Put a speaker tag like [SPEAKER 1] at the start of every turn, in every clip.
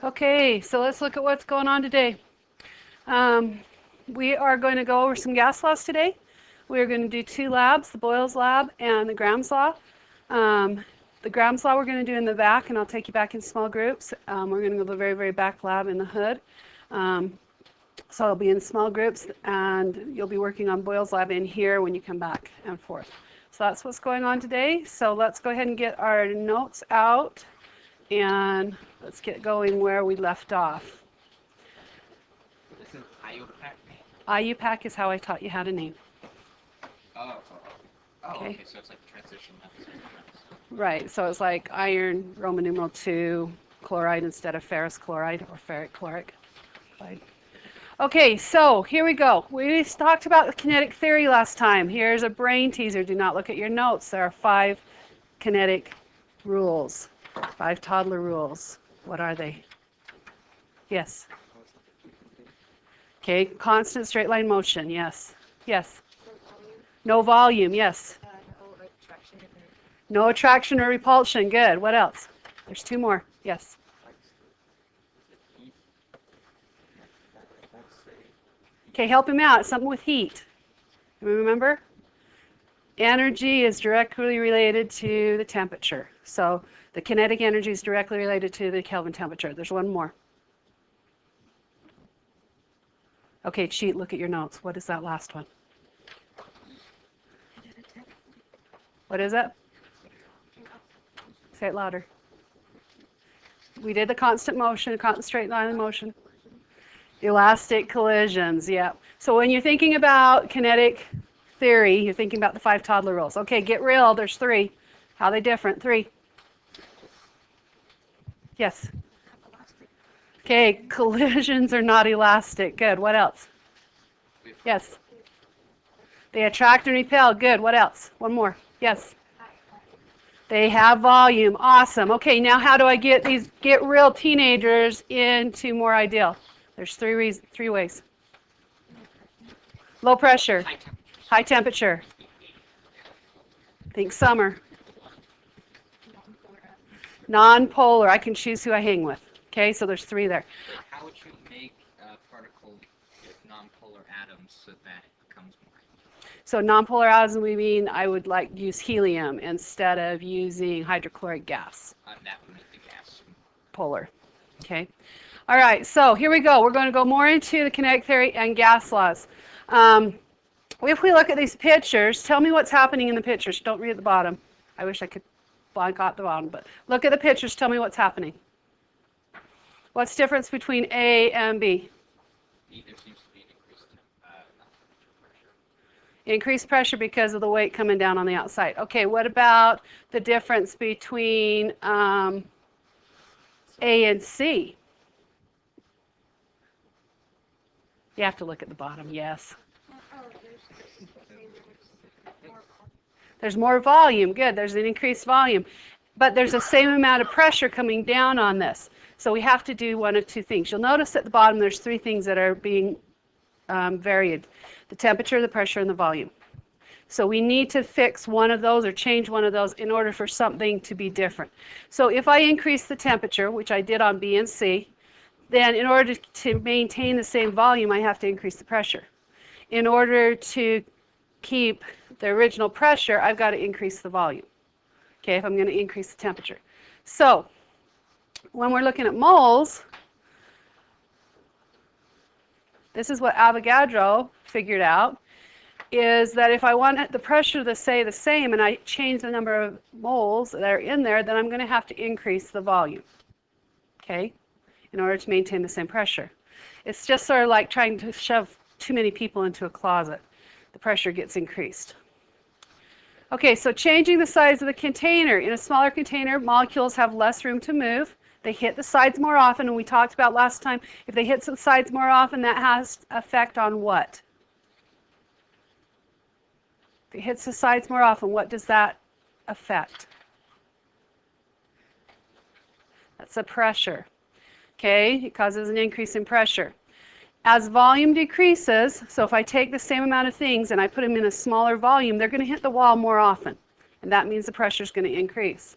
[SPEAKER 1] Okay, so let's look at what's going on today. We are going to go over some gas laws today. We are going to do two labs, the Boyle's lab and the Graham's law. The Graham's law we're going to do in the back, and I'll take you back in small groups. We're going to go to the very, very back lab in the hood. So I'll be in small groups, and you'll be working on Boyle's lab in here when you come back and forth. So that's what's going on today. So let's go ahead and get our notes out, and let's get going where we left off.
[SPEAKER 2] This is IUPAC?
[SPEAKER 1] IUPAC is how I taught you how to name.
[SPEAKER 2] Okay, so it's like transition methods.
[SPEAKER 1] Right, so it's like iron, Roman numeral 2, chloride instead of ferrous chloride or ferric chloric. Okay, so here we go. We talked about the kinetic theory last time. Here's a brain teaser. Do not look at your notes. There are 5 kinetic rules, 5 toddler rules. What are they? Yes. Okay, constant straight line motion. Yes. Yes. No volume. Yes. No attraction or repulsion. Good. What else? There's 2 more. Yes. Okay, help him out. Something with heat. Remember? Energy is directly related to the temperature. So the kinetic energy is directly related to the Kelvin temperature. There's 1 more. Okay, cheat, look at your notes. What is that last one? What is it? Say it louder. We did the constant motion, constant straight line motion. Elastic collisions, yeah. So when you're thinking about kinetic theory, you're thinking about the 5 toddler rules. Okay, get real, there's 3. How are they different? 3. Yes. Okay, collisions are not elastic. Good, what else? Yes. They attract and repel. Good, what else? 1 more. Yes. They have volume. Awesome. Okay, now how do I get these get real teenagers into more ideal? There's 3 ways. Low pressure. High temperature. Think summer. Non-polar. I can choose who I hang with. Okay, so there's 3 there.
[SPEAKER 2] How would you make a particle with non-polar atoms so that it becomes more?
[SPEAKER 1] So non-polar atoms, we mean I would like use helium instead of using hydrochloric gas.
[SPEAKER 2] That would make the gas
[SPEAKER 1] polar. Okay. All right, so here we go. We're going to go more into the kinetic theory and gas laws. If we look at these pictures, tell me what's happening in the pictures. Don't read at the bottom. I wish I could blank out the bottom, but look at the pictures. Tell me what's happening. What's the difference between A and B?
[SPEAKER 2] There seems to be an increased pressure.
[SPEAKER 1] Increased pressure because of the weight coming down on the outside. Okay, what about the difference between A and C? You have to look at the bottom, yes. There's more volume, good, there's an increased volume. But there's the same amount of pressure coming down on this. So we have to do 1 of 2 things. You'll notice at the bottom there's 3 things that are being varied. The temperature, the pressure, and the volume. So we need to fix 1 of those or change 1 of those in order for something to be different. So if I increase the temperature, which I did on B and C, then in order to maintain the same volume, I have to increase the pressure. In order to keep the original pressure, I've got to increase the volume, okay, if I'm going to increase the temperature. So when we're looking at moles, this is what Avogadro figured out, is that if I want the pressure to stay the same and I change the number of moles that are in there, then I'm going to have to increase the volume, okay, in order to maintain the same pressure. It's just sort of like trying to shove too many people into a closet. The pressure gets increased. Okay, so changing the size of the container. In a smaller container, molecules have less room to move. They hit the sides more often, and we talked about last time, if they hit the sides more often, that has effect on what? If it hits the sides more often, what does that affect? That's the pressure. Okay, it causes an increase in pressure. As volume decreases, so if I take the same amount of things and I put them in a smaller volume, they're going to hit the wall more often. And that means the pressure is going to increase.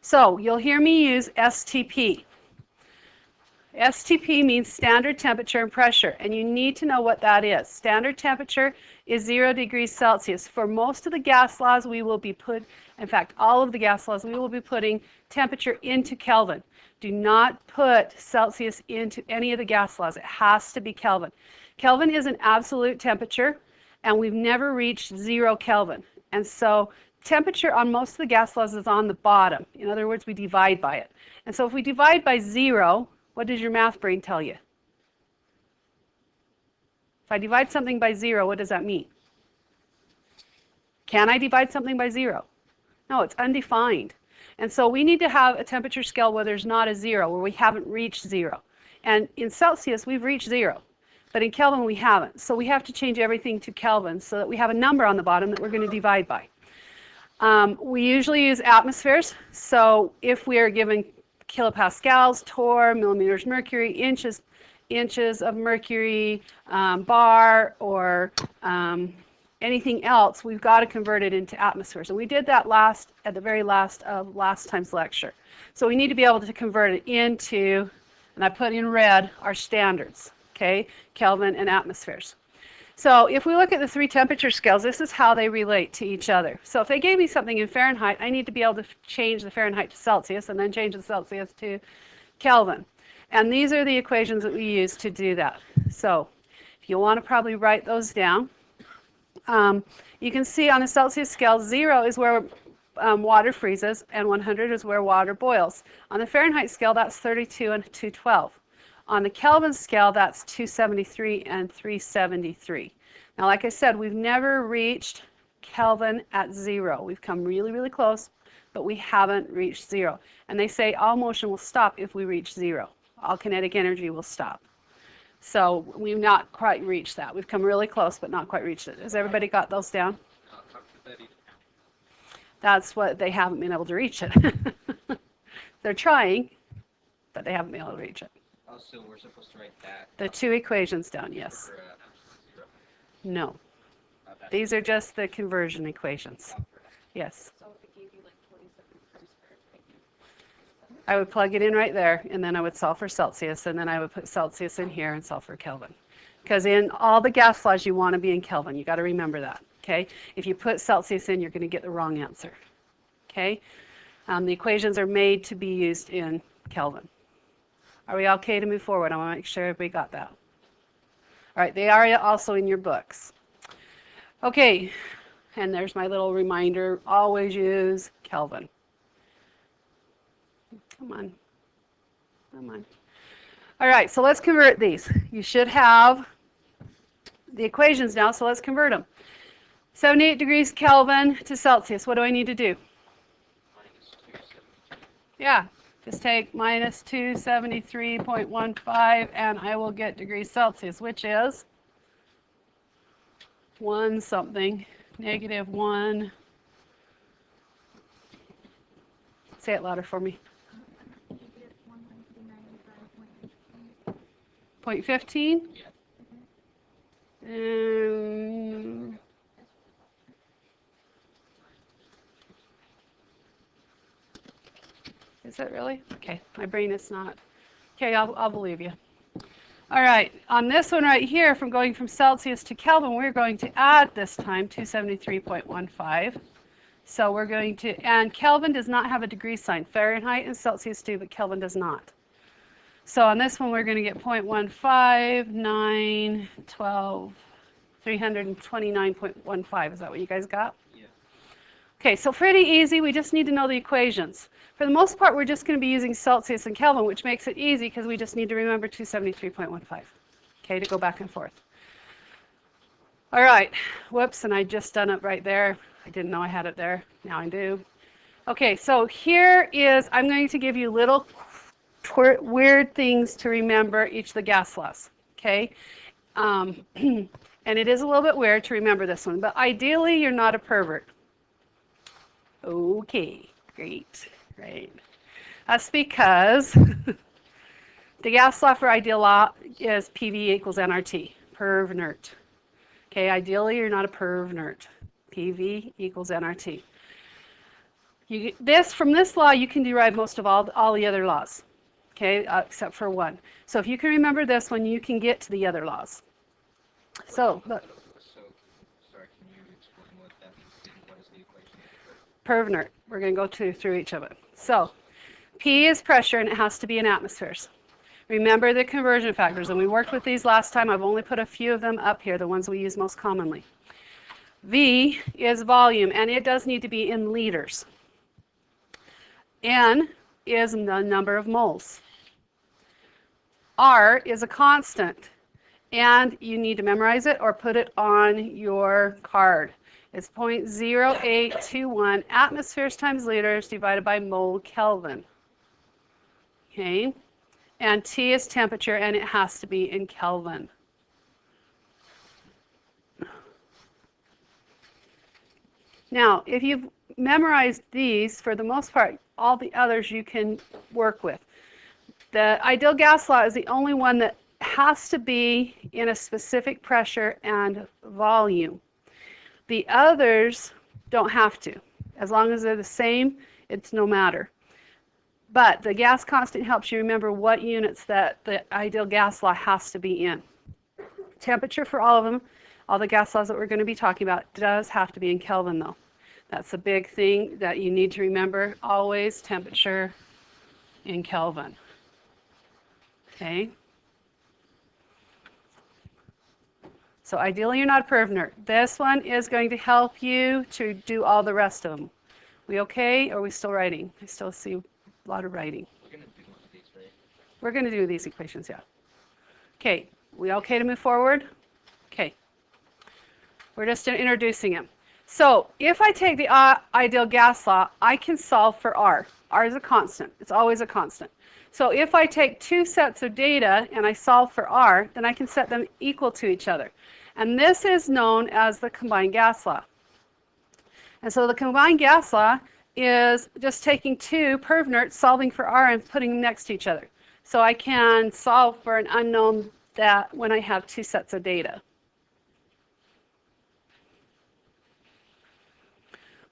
[SPEAKER 1] So you'll hear me use STP. STP means standard temperature and pressure, and you need to know what that is. Standard temperature is 0 degrees Celsius. For most of the gas laws, we will be in fact, all of the gas laws, we will be putting temperature into Kelvin. Do not put Celsius into any of the gas laws. It has to be Kelvin. Kelvin is an absolute temperature, and we've never reached 0 Kelvin. And so temperature on most of the gas laws is on the bottom. In other words, we divide by it. And so if we divide by 0, what does your math brain tell you? If I divide something by 0, what does that mean? Can I divide something by 0? No, it's undefined. And so we need to have a temperature scale where there's not a 0, where we haven't reached 0. And in Celsius, we've reached 0. But in Kelvin, we haven't. So we have to change everything to Kelvin so that we have a number on the bottom that we're going to divide by. We usually use atmospheres. So if we are given kilopascals, torr, millimeters mercury, inches of mercury, bar, or anything else, we've got to convert it into atmospheres. And we did that at the very last of last time's lecture. So we need to be able to convert it into, and I put in red, our standards, okay, Kelvin and atmospheres. So if we look at the 3 temperature scales, this is how they relate to each other. So if they gave me something in Fahrenheit, I need to be able to change the Fahrenheit to Celsius and then change the Celsius to Kelvin. And these are the equations that we use to do that. So if you want to probably write those down, you can see on the Celsius scale, 0 is where water freezes and 100 is where water boils. On the Fahrenheit scale, that's 32 and 212. On the Kelvin scale, that's 273 and 373. Now, like I said, we've never reached Kelvin at 0. We've come really, really close, but we haven't reached 0. And they say all motion will stop if we reach 0. All kinetic energy will stop. So we've not quite reached that. We've come really close, but not quite reached it. Has everybody got those down? That's what they haven't been able to reach it. They're trying, but they haven't been able to reach it.
[SPEAKER 2] Oh, so we're supposed to write that.
[SPEAKER 1] The 2 equations down, yes. No. These are just the conversion equations. Yes.
[SPEAKER 3] So if it gave you like 27 degrees Fahrenheit.
[SPEAKER 1] I would plug it in right there, and then I would solve for Celsius, and then I would put Celsius in here and solve for Kelvin. Because in all the gas laws, you want to be in Kelvin. You got to remember that. Okay. If you put Celsius in, you're going to get the wrong answer. Okay. The equations are made to be used in Kelvin. Are we okay to move forward? I want to make sure everybody got that. All right, they are also in your books. Okay, and there's my little reminder, always use Kelvin. Come on. Come on. All right, so let's convert these. You should have the equations now, so let's convert them. 78 degrees Kelvin to Celsius. What do I need to do? Yeah. Just take minus 273.15 and I will get degrees Celsius, which is 1 something, negative 1. Say it louder for me. 0.15? Is it really? Okay, my brain is not. Okay, I'll believe you. All right, on this one right here, from going from Celsius to Kelvin, we're going to add this time 273.15. So we're going to, and Kelvin does not have a degree sign. Fahrenheit and Celsius do, but Kelvin does not. So on this one, we're going to get 0.15, 9, 12, 329.15. Is that what you guys got?
[SPEAKER 2] Yeah.
[SPEAKER 1] Okay, so pretty easy. We just need to know the equations. For the most part, we're just going to be using Celsius and Kelvin, which makes it easy because we just need to remember 273.15, okay, to go back and forth. All right, whoops, and I just done it right there. I didn't know I had it there. Now I do. Okay, so here is, I'm going to give you little weird things to remember each of the gas laws, okay? And it is a little bit weird to remember this one, but ideally you're not a pervert. Okay, great. Right. That's because the gas law for ideal law is PV equals nRT, perv nert. Okay, ideally you're not a perv nert. PV equals nRT. From this law you can derive most of all the other laws. okay, except for one. So if you can remember this one, you can get to the other laws. So, look.
[SPEAKER 2] So, sorry, can you explain what that means? What is the equation?
[SPEAKER 1] Pervnert. We're going to go through each of it. So, P is pressure, and it has to be in atmospheres. Remember the conversion factors, and we worked with these last time. I've only put a few of them up here, the ones we use most commonly. V is volume, and it does need to be in liters. N is the number of moles. R is a constant, and you need to memorize it or put it on your card. It's 0.0821 atmospheres times liters divided by mole Kelvin. Okay, and T is temperature, and it has to be in Kelvin. Now, if you've memorized these, for the most part, all the others you can work with. The ideal gas law is the only one that has to be in a specific pressure and volume. The others don't have to. As long as they're the same, it's no matter. But the gas constant helps you remember what units that the ideal gas law has to be in. Temperature for all of them, all the gas laws that we're going to be talking about, does have to be in Kelvin though. That's a big thing that you need to remember always, temperature in Kelvin. Okay? So ideally you're not a pervnert. This one is going to help you to do all the rest of them. We okay, or are we still writing? I still see a lot of writing.
[SPEAKER 2] We're going to do one of these, right?
[SPEAKER 1] We're going to do these equations, yeah. Okay, we okay to move forward? Okay. We're just introducing them. So if I take the ideal gas law, I can solve for R. R is a constant. It's always a constant. So if I take two sets of data and I solve for R, then I can set them equal to each other. And this is known as the combined gas law. And so the combined gas law is just taking two pervnerts, solving for R, and putting them next to each other. So I can solve for an unknown that when I have two sets of data.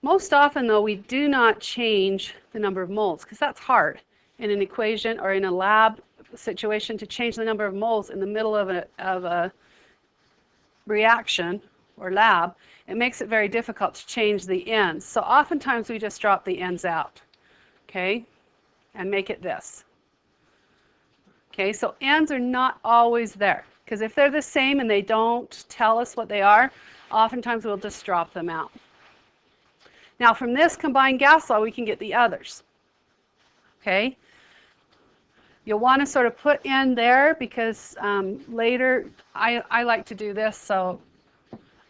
[SPEAKER 1] Most often, though, we do not change the number of moles because that's hard in an equation or in a lab situation to change the number of moles in the middle of a reaction or lab. It makes it very difficult to change the ends. So oftentimes we just drop the ends out, okay, and make it this. Okay, so ends are not always there because if they're the same and they don't tell us what they are, oftentimes we'll just drop them out. Now from this combined gas law, we can get the others. Okay? You'll want to sort of put in there because later, I like to do this, so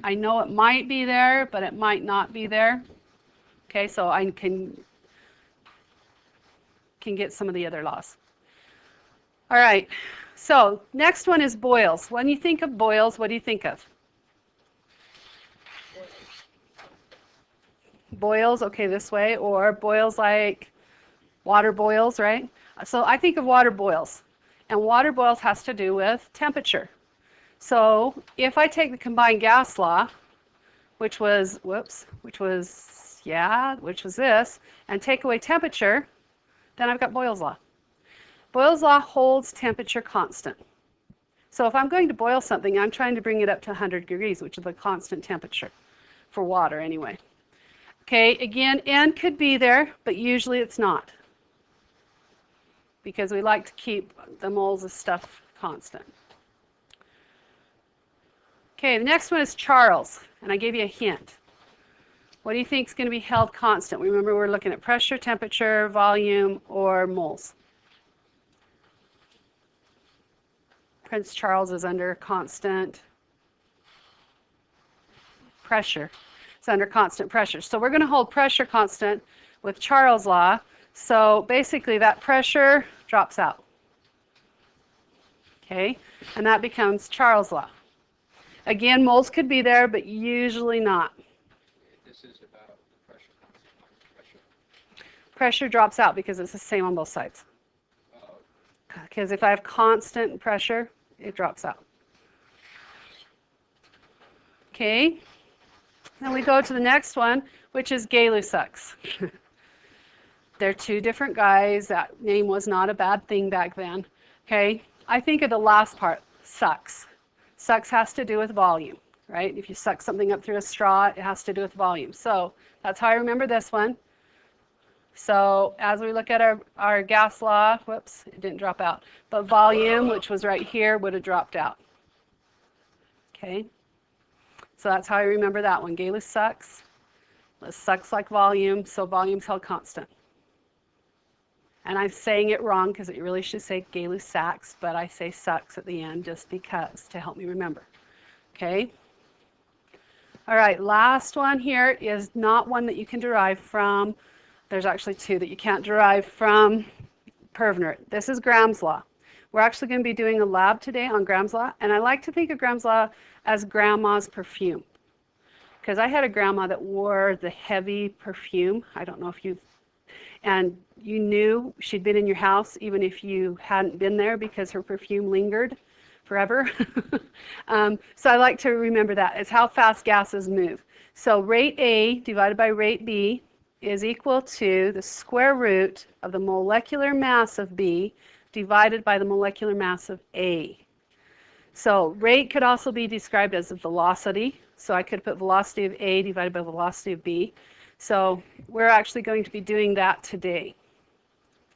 [SPEAKER 1] I know it might be there, but it might not be there. Okay, so I can get some of the other laws. All right, so next one is boils. When you think of boils, what do you think of? Boils, okay, this way, or boils like water boils, right? So I think of water boils, and water boils has to do with temperature. So if I take the combined gas law, which was this, and take away temperature, then I've got Boyle's law. Boyle's law holds temperature constant. So if I'm going to boil something, I'm trying to bring it up to 100 degrees, which is the constant temperature for water anyway. Okay, again, N could be there, but usually it's not, because we like to keep the moles of stuff constant. Okay, the next one is Charles, and I gave you a hint. What do you think is going to be held constant? Remember, we're looking at pressure, temperature, volume, or moles. Prince Charles is under constant pressure. It's under constant pressure. So we're going to hold pressure constant with Charles' law. So basically that pressure drops out. Okay, and that becomes Charles' law. Again, moles could be there, but usually not.
[SPEAKER 2] This is about pressure constant. Pressure.
[SPEAKER 1] Pressure drops out because it's the same on both sides. Because if I have constant pressure, it drops out. Okay, then we go to the next one, which is Gay-Lussac's. They're two different guys. That name was not a bad thing back then. Okay? I think of the last part, sucks. Sucks has to do with volume, right? If you suck something up through a straw, it has to do with volume. So that's how I remember this one. So as we look at our gas law, whoops, it didn't drop out. But volume, which was right here, would have dropped out. Okay? So that's how I remember that one. Gay-Lus sucks. Sucks like volume, so volume's held constant. And I'm saying it wrong because it really should say Gay-Lus sacs, but I say sucks at the end just because, to help me remember. Okay? All right, last one here is not one that you can derive from. There's actually two that you can't derive from Pervner. This is Graham's law. We're actually going to be doing a lab today on Graham's law, and I like to think of Graham's law as grandma's perfume. Because I had a grandma that wore the heavy perfume. I don't know if and you knew she'd been in your house even if you hadn't been there because her perfume lingered forever. So I like to remember that. It's how fast gases move. So rate A divided by rate B is equal to the square root of the molecular mass of B divided by the molecular mass of A. So rate could also be described as a velocity. So I could put velocity of A divided by velocity of B. So we're actually going to be doing that today.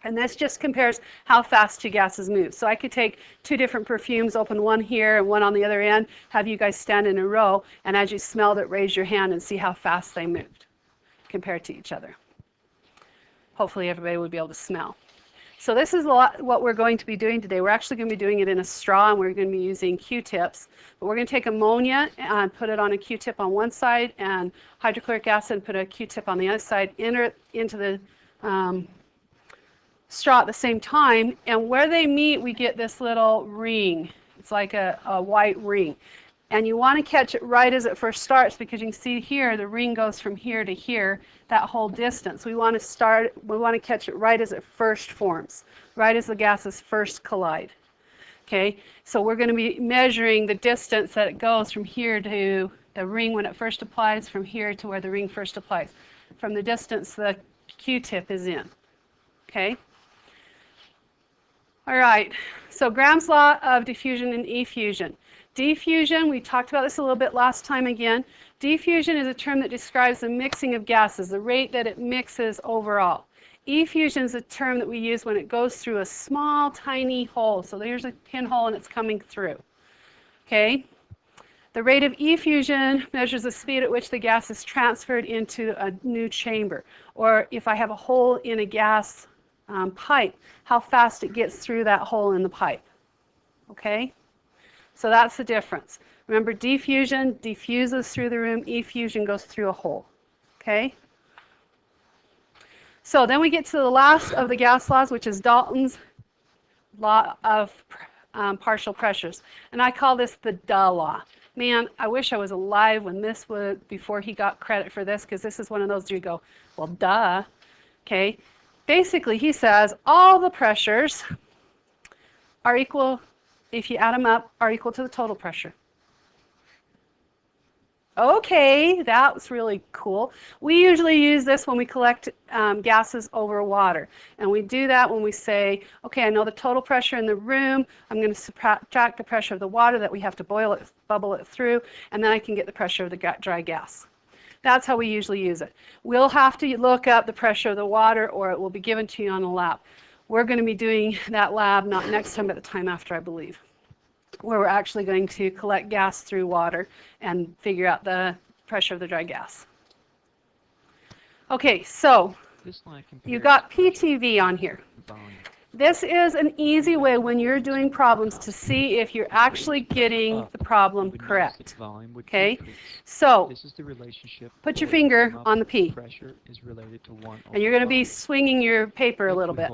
[SPEAKER 1] And this just compares how fast two gases move. So I could take two different perfumes, open one here and one on the other end, have you guys stand in a row, and as you smelled it, raise your hand and see how fast they moved compared to each other. Hopefully everybody would be able to smell. So this is what we're going to be doing today. We're actually going to be doing it in a straw, and we're going to be using Q-tips. But we're going to take ammonia and put it on a Q-tip on one side, and hydrochloric acid and put a Q-tip on the other side, enter it into the straw at the same time. And where they meet, we get this little ring. It's like a white ring. And you want to catch it right as it first starts, because you can see here the ring goes from here to here, that whole distance. We want to catch it right as it first forms, right as the gases first collide. Okay, so we're going to be measuring the distance that it goes from here to the ring when it first applies, from here to where the ring first applies, from the distance the Q-tip is in. Okay. All right, so Graham's law of diffusion and effusion. Diffusion, we talked about this a little bit last time again. Diffusion is a term that describes the mixing of gases, the rate that it mixes overall. Effusion is a term that we use when it goes through a small, tiny hole. So there's a pinhole and it's coming through. Okay? The rate of effusion measures the speed at which the gas is transferred into a new chamber. Or if I have a hole in a gas pipe, how fast it gets through that hole in the pipe. Okay? So that's the difference. Remember, diffusion diffuses through the room, effusion goes through a hole. Okay? So then we get to the last of the gas laws, which is Dalton's law of partial pressures. And I call this the duh law. Man, I wish I was alive when this was, before he got credit for this, because this is one of those you go, well, duh. Okay? Basically, he says all the pressures are equal, if you add them up, are equal to the total pressure. Okay, that was really cool. We usually use this when we collect gases over water. And we do that when we say, okay, I know the total pressure in the room. I'm going to subtract the pressure of the water that we have to boil it, bubble it through, and then I can get the pressure of the dry gas. That's how we usually use it. We'll have to look up the pressure of the water, or it will be given to you on the lab. We're going to be doing that lab not next time, but the time after, I believe, where we're actually going to collect gas through water and figure out the pressure of the dry gas. Okay, so you got PTV on here. This is an easy way when you're doing problems to see if you're actually getting the problem correct. Okay, so put your finger on the P. And you're going to be swinging your paper a little bit.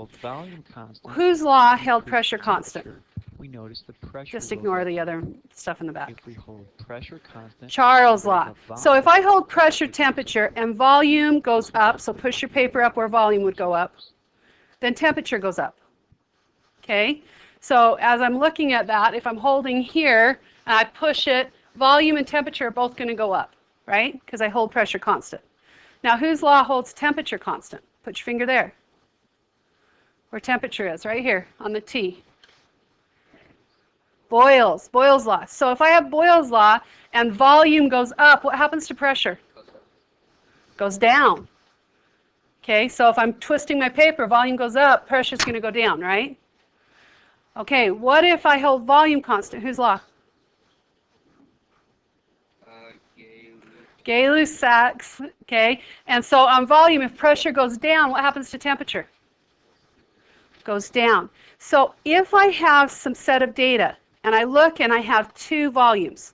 [SPEAKER 1] Whose law held pressure constant? Just ignore the other stuff in the back. Charles' law. So if I hold pressure, temperature, and volume goes up, so push your paper up where volume would go up, then temperature goes up. Okay? So as I'm looking at that, if I'm holding here and I push it, volume and temperature are both going to go up, right? Because I hold pressure constant. Now, whose law holds temperature constant? Put your finger there. where temperature is, right here on the T. Boyle's law. So if I have Boyle's law and volume goes up, what happens to pressure? Goes down. Okay, so if I'm twisting my paper, volume goes up, pressure's going to go down, right? Okay, what if I hold volume constant? Whose law? Gay-Lussac's, okay? And so on volume, if pressure goes down, what happens to temperature? Goes down. So if I have some set of data, and I look and I have two volumes,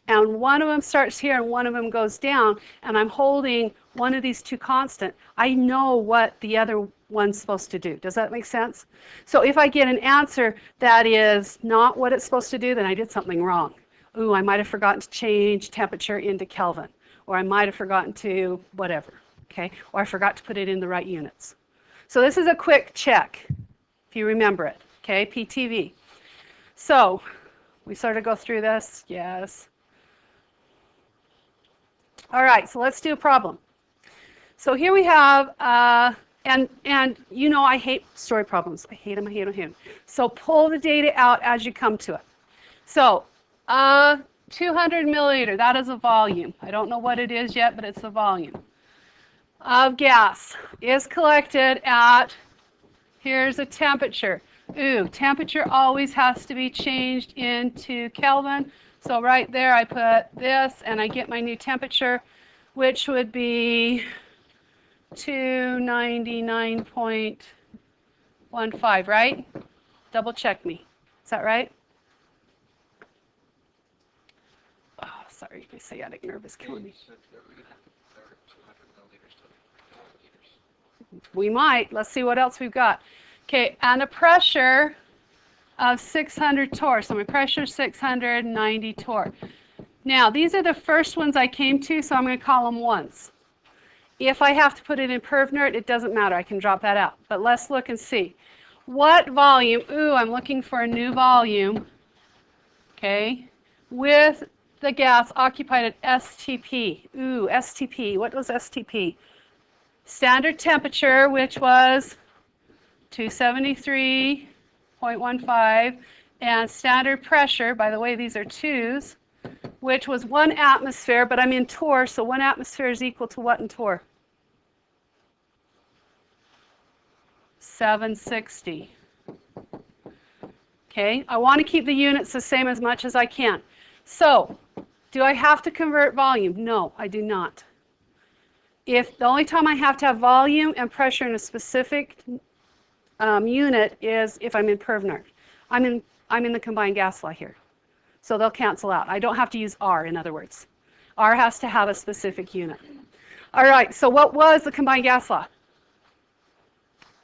[SPEAKER 1] and one of them starts here and one of them goes down, and I'm holding one of these two constant, I know what the other one's supposed to do. Does that make sense? So if I get an answer that is not what it's supposed to do, then I did something wrong. Ooh, I might have forgotten to change temperature into Kelvin, or I might have forgotten to whatever, okay? Or I forgot to put it in the right units. So this is a quick check, if you remember it, okay? PTV. So we sort of go through this, yes. All right, so let's do a problem. So here we have, and you know I hate story problems. I hate them, I hate them, I hate them. So pull the data out as you come to it. So 200 milliliter, that is a volume. I don't know what it is yet, but it's a volume of gas is collected at, here's a temperature. Ooh, temperature always has to be changed into Kelvin. So right there I put this and I get my new temperature, which would be 299.15, right? Double check me. Is that right? Oh, sorry, my sciatic nerve is killing me. We might. Let's see what else we've got. Okay, and a pressure of 600 torr. So my pressure is 690 torr. Now, these are the first ones I came to, so I'm going to call them ones. If I have to put it in perv-nert, it doesn't matter. I can drop that out. But let's look and see. What volume? Ooh, I'm looking for a new volume. Okay, with the gas occupied at STP. Ooh, STP. What was STP? Standard temperature, which was 273.15, and standard pressure, by the way, these are twos, which was 1 atmosphere, but I'm in torr, so 1 atmosphere is equal to what in torr? 760. Okay, I want to keep the units the same as much as I can. So, do I have to convert volume? No, I do not. If the only time I have to have volume and pressure in a specific unit is if I'm in perv-nert. I'm in the combined gas law here. So they'll cancel out. I don't have to use R, in other words. R has to have a specific unit. All right, so what was the combined gas law?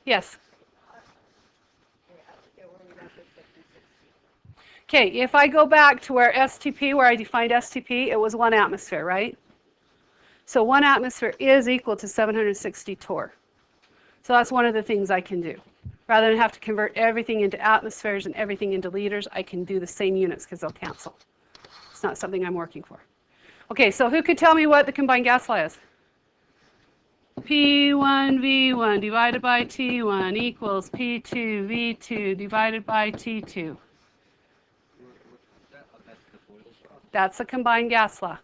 [SPEAKER 1] Yes? Okay, if I go back to where STP, where I defined STP, it was 1 atmosphere, right? So 1 atmosphere is equal to 760 torr. So that's one of the things I can do. Rather than have to convert everything into atmospheres and everything into liters, I can do the same units because they'll cancel. It's not something I'm working for. Okay, so who could tell me what the combined gas law is? P1V1 divided by T1 equals P2V2 divided by T2. That's the combined gas law.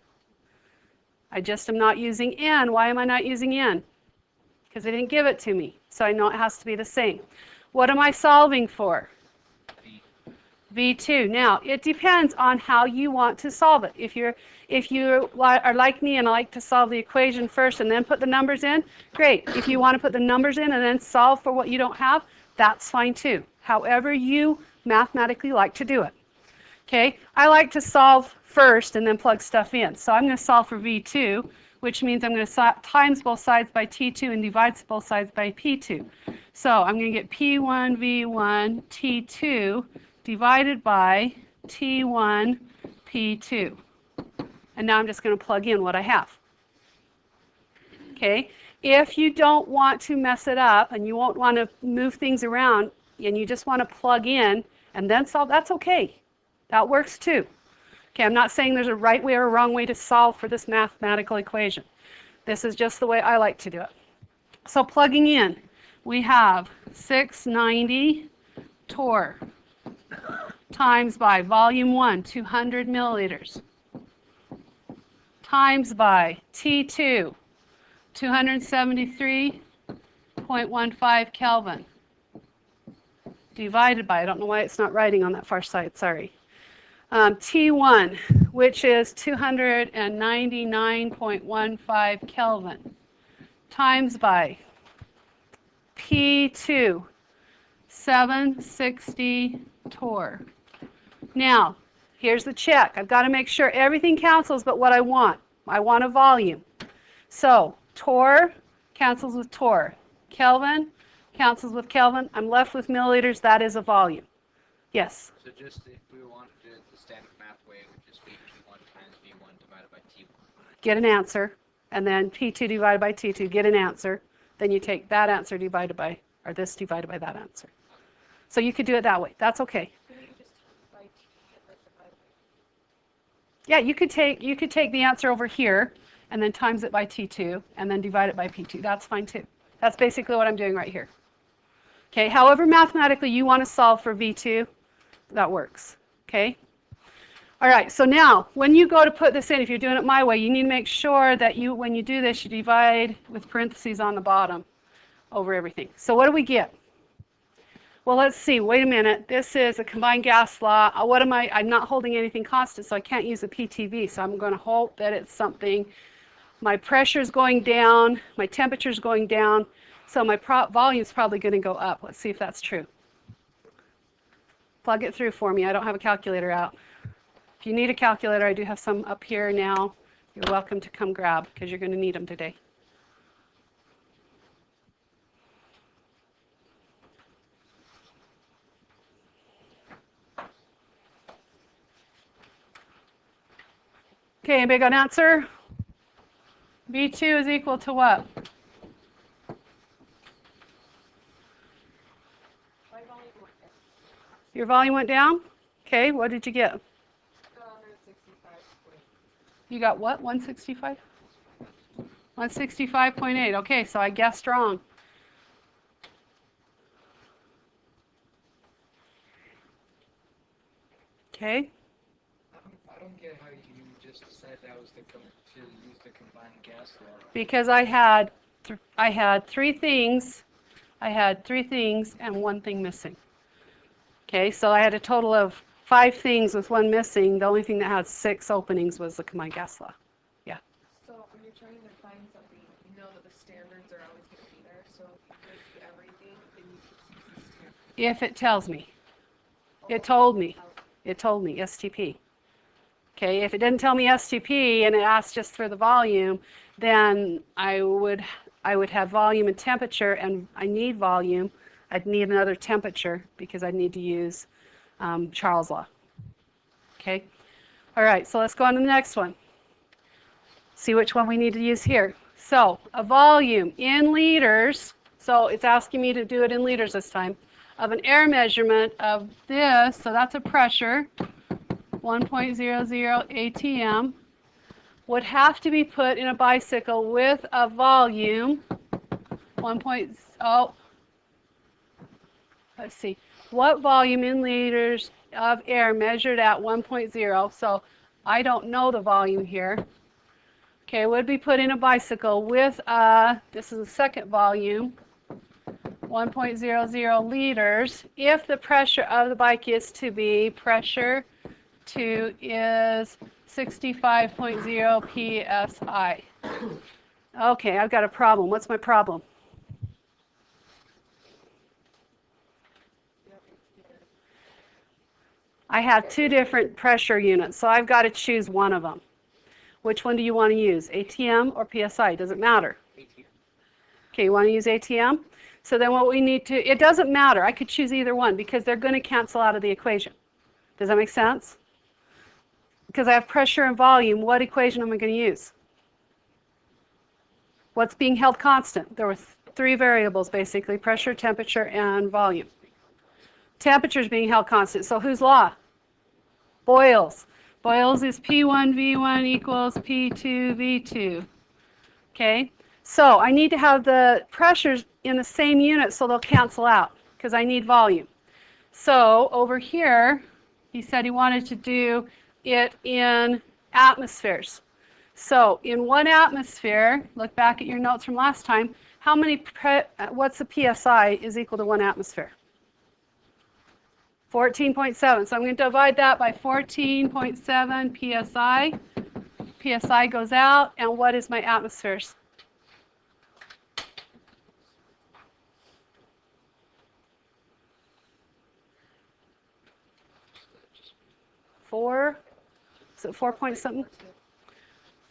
[SPEAKER 1] I just am not using N. Why am I not using N? Because they didn't give it to me. So I know it has to be the same. What am I solving for? V2. Now, it depends on how you want to solve it. If you are like me and I like to solve the equation first and then put the numbers in, great. If you want to put the numbers in and then solve for what you don't have, that's fine too. However you mathematically like to do it. Okay, I like to solve first and then plug stuff in. So I'm going to solve for V2, which means I'm going to times both sides by T2 and divide both sides by P2. So I'm going to get P1 V1 T2 divided by T1 P2. And now I'm just going to plug in what I have. Okay, if you don't want to mess it up and you won't want to move things around and you just want to plug in and then solve, that's okay. That works too. Okay, I'm not saying there's a right way or a wrong way to solve for this mathematical equation. This is just the way I like to do it. So plugging in. we have 690 torr times by volume 1, 200 milliliters, times by T2, 273.15 Kelvin, divided by, I don't know why it's not writing on that far side, sorry, T1, which is 299.15 Kelvin, times by P2, 760 torr. Now, here's the check. I've got to make sure everything cancels but what I want. I want a volume. So, torr cancels with torr. Kelvin cancels with Kelvin. I'm left with milliliters. That is a volume. Yes?
[SPEAKER 2] So just if we wanted to do it the static math way, it would just be P1 times V1 divided by T1.
[SPEAKER 1] Get an answer. And then P2 divided by T2, get an answer. Then you take that answer divided by, or this divided by that answer. So you could do it that way. That's okay. Yeah, you could take the answer over here and then times it by T2 and then divide it by P2. That's fine too. That's basically what I'm doing right here. Okay, however mathematically you want to solve for V2, that works. Okay? All right, so now when you go to put this in, if you're doing it my way, you need to make sure that when you do this, you divide with parentheses on the bottom over everything. So what do we get? Well, let's see. Wait a minute. This is a combined gas law. What am I? I'm not holding anything constant, so I can't use a PTV. So I'm going to hope that it's something. My pressure is going down. My temperature is going down. So my volume is probably going to go up. Let's see if that's true. Plug it through for me. I don't have a calculator out. If you need a calculator, I do have some up here now. You're welcome to come grab because you're going to need them today. Okay, anybody got an answer? V2 is equal to what? Your volume went down? Okay, what did you get?
[SPEAKER 3] 165.
[SPEAKER 1] You got what? 165? 165.8. Okay, so I guessed wrong. Okay.
[SPEAKER 4] I don't get how you just said that was to use the combined gas law.
[SPEAKER 1] Because I had three things. I had three things and one thing missing. Okay, so I had a total of 5 things with one missing. The only thing that had 6 openings was the combined gas law. Yeah.
[SPEAKER 3] So when you're trying to find something, you know that the standards are always going to be there. So if you just do everything, then you keep the standard.
[SPEAKER 1] If it tells me. It told me. It told me STP. Okay, if it didn't tell me STP and it asked just for the volume, then I would have volume and temperature, and I need volume. I'd need another temperature because I'd need to use Charles' law. Okay, all right, so let's go on to the next one. See which one we need to use here. So a volume in liters, so it's asking me to do it in liters this time, of an air measurement of this, so that's a pressure, 1.00 atm, would have to be put in a bicycle with a volume, 1.0, let's see, what volume in liters of air measured at 1.0, so I don't know the volume here, okay, would be put in a bicycle with, this is the second volume, 1.00 liters, if the pressure of the bike is to be, pressure 2 is 65.0 psi. Okay, I've got a problem. What's my problem? I have 2 different pressure units, so I've got to choose one of them. Which one do you want to use, ATM or PSI? Does it matter?
[SPEAKER 2] ATM.
[SPEAKER 1] Okay, you want to use ATM? So then what we need to, it doesn't matter. I could choose either one because they're going to cancel out of the equation. Does that make sense? Because I have pressure and volume, what equation am I going to use? What's being held constant? There were 3 variables basically, pressure, temperature, and volume. Temperature is being held constant, so whose law? Boyle's. Boyle's is P1 V1 equals P2 V2. Okay, So I need to have the pressures in the same unit so they'll cancel out because I need volume. So over here, he said he wanted to do it in atmospheres. So in 1 atmosphere, look back at your notes from last time, how many, what's the PSI is equal to 1 atmosphere? 14.7. So I'm going to divide that by 14.7 PSI. PSI goes out, and what is my atmospheres? Is it 4 point something?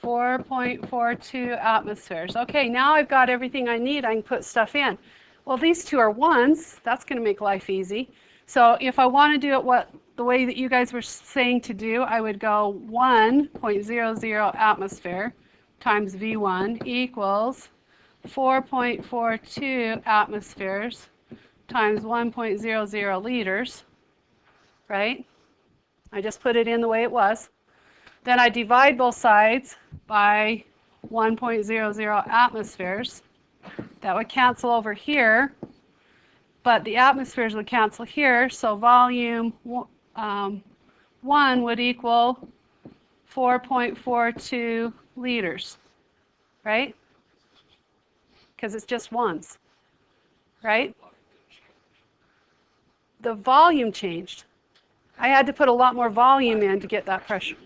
[SPEAKER 1] 4.42 atmospheres. Okay, now I've got everything I need. I can put stuff in. Well, these two are ones. That's going to make life easy. So if I want to do it the way that you guys were saying to do, I would go 1.00 atmosphere times V1 equals 4.42 atmospheres times 1.00 liters, right? I just put it in the way it was. Then I divide both sides by 1.00 atmospheres. That would cancel over here, but the atmospheres would cancel here, so volume 1 would equal 4.42 liters, right? Because it's just ones, right? The volume changed. I had to put a lot more volume in to get that pressure.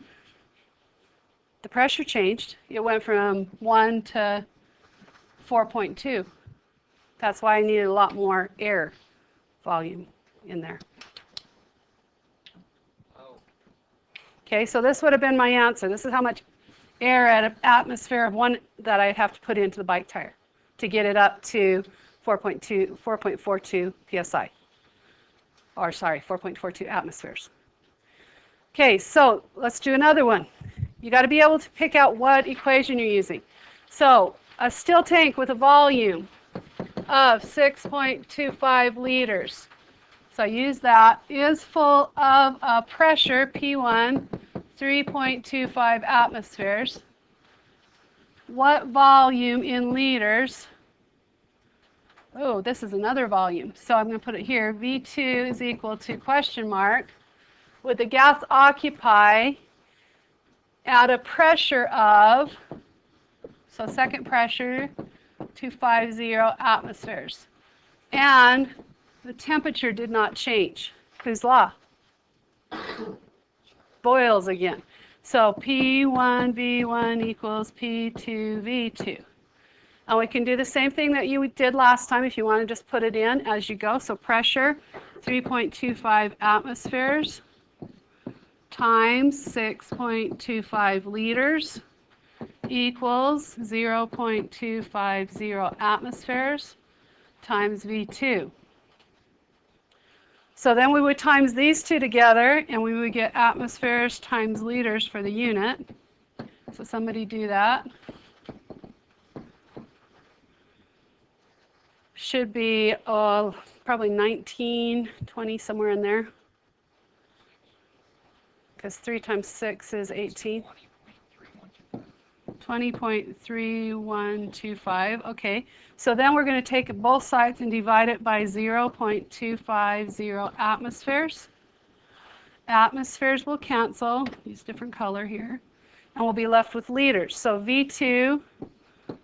[SPEAKER 1] The pressure changed. It went from 1 to 4.2. That's why I needed a lot more air volume in there. Okay, so this would have been my answer. This is how much air at an atmosphere of 1 that I'd have to put into the bike tire to get it up to 4.42 psi. Or sorry, 4.42 atmospheres. Okay, so let's do another one. You got to be able to pick out what equation you're using. So a still tank with a volume of 6.25 liters. So I use that, is full of a pressure, P1, 3.25 atmospheres. What volume in liters? Oh, this is another volume. So I'm going to put it here. V2 is equal to question mark. Would the gas occupy at a pressure of, so second pressure, 250 atmospheres. And the temperature did not change. Whose law? Boyle's again. So P1V1 equals P2V2. And we can do the same thing that you did last time if you want to just put it in as you go. So pressure, 3.25 atmospheres times 6.25 liters equals 0.250 atmospheres times V2. So then we would times these two together, and we would get atmospheres times liters for the unit. So somebody do that. Should be probably 19, 20, somewhere in there. Because 3 times 6 is 18. 20.3125. Okay, so then we're going to take both sides and divide it by 0.250 atmospheres. Atmospheres will cancel, use different color here, and we'll be left with liters. So V2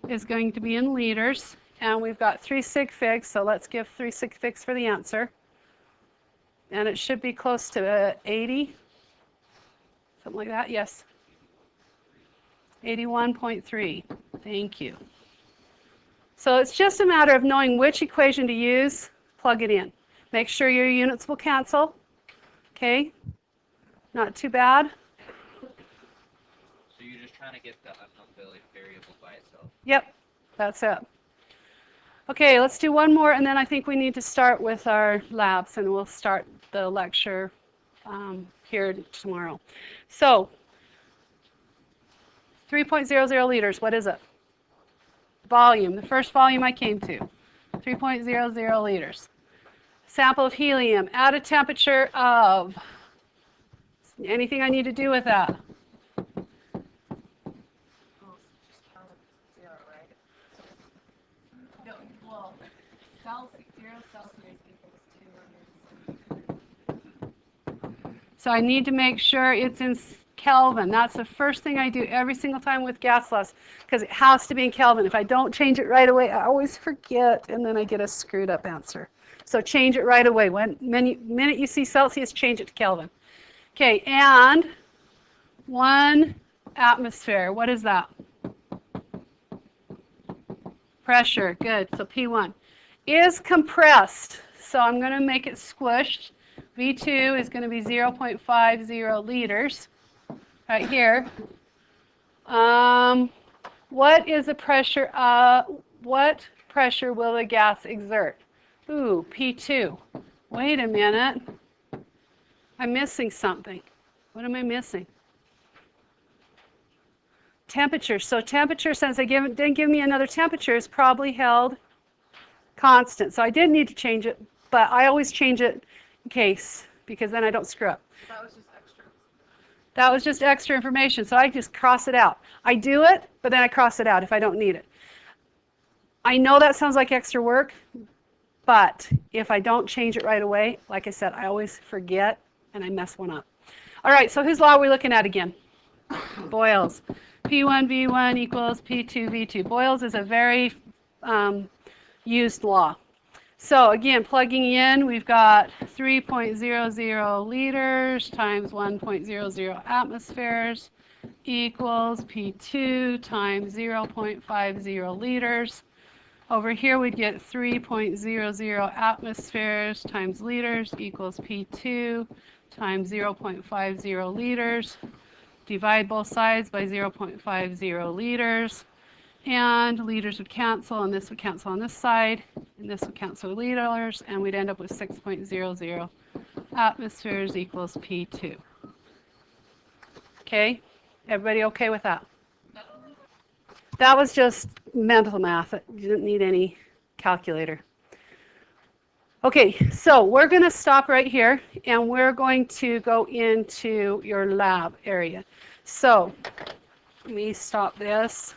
[SPEAKER 1] is going to be in liters, and we've got 3 sig figs, so let's give 3 sig figs for the answer. And it should be close to 80, something like that, yes. 81.3, thank you. So it's just a matter of knowing which equation to use, plug it in. Make sure your units will cancel, okay? Not too bad.
[SPEAKER 2] So you're just trying to get the unknown variable by itself?
[SPEAKER 1] Yep, that's it. Okay, let's do one more, and then I think we need to start with our labs, and we'll start the lecture here tomorrow. So 3.00 liters, what is it? Volume, the first volume I came to, 3.00 liters. Sample of helium at a temperature of, anything I need to do with that? So I need to make sure it's in Kelvin. That's the first thing I do every single time with gas laws, because it has to be in Kelvin. If I don't change it right away, I always forget, and then I get a screwed up answer. So change it right away. When minute you see Celsius, change it to Kelvin. Okay, and 1 atmosphere. What is that? Pressure. Good. So P1 is compressed. So I'm going to make it squished. V2 is going to be 0.50 liters right here. What is the pressure? What pressure will the gas exert? Ooh, P2. Wait a minute. I'm missing something. What am I missing? Temperature. So temperature, since they didn't give me another temperature, is probably held constant. So I didn't need to change it, but I always change it in case, because then I don't screw up.
[SPEAKER 3] That was just extra.
[SPEAKER 1] That was just extra information, so I just cross it out. I do it, but then I cross it out if I don't need it. I know that sounds like extra work, but if I don't change it right away, like I said, I always forget and I mess one up. All right, so whose law are we looking at again? Boyle's. P1 V1 equals P2 V2. Boyle's is a very used law. So again, plugging in, we've got 3.00 liters times 1.00 atmospheres equals P2 times 0.50 liters. Over here we'd get 3.00 atmospheres times liters equals P2 times 0.50 liters. Divide both sides by 0.50 liters. And liters would cancel, and this would cancel on this side, and this would cancel with liters, and we'd end up with 6.00 atmospheres equals P2. Okay? Everybody okay with that? That was just mental math. You didn't need any calculator. Okay, so we're going to stop right here, and we're going to go into your lab area. So let me stop this.